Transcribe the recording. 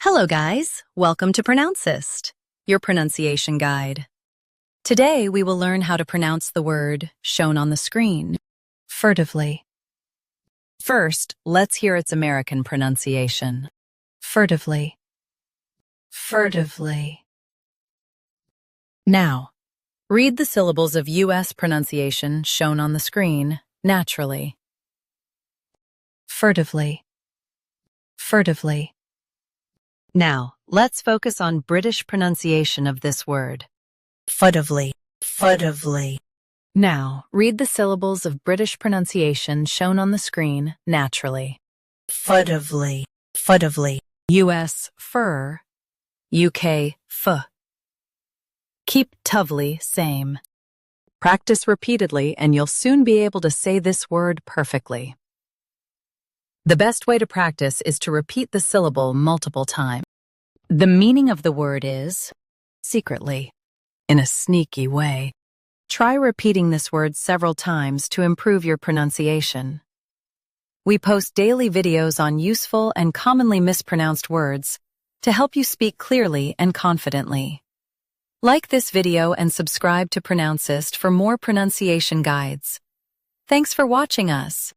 Hello guys, welcome to Pronouncist, your pronunciation guide. Today we will learn how to pronounce the word shown on the screen, furtively. First, let's hear its American pronunciation. Furtively. Furtively. Now, read the syllables of U.S. pronunciation shown on the screen naturally. Furtively. Furtively. Now, let's focus on British pronunciation of this word. Furtively. Furtively. Now, read the syllables of British pronunciation shown on the screen naturally. Furtively. Furtively. U.S. fur. UK f. Keep tovely same. Practice repeatedly and you'll soon be able to say this word perfectly. The best way to practice is to repeat the syllable multiple times. The meaning of the word is secretly, in a sneaky way. Try repeating this word several times to improve your pronunciation. We post daily videos on useful and commonly mispronounced words to help you speak clearly and confidently. Like this video and subscribe to Pronouncist for more pronunciation guides. Thanks for watching us.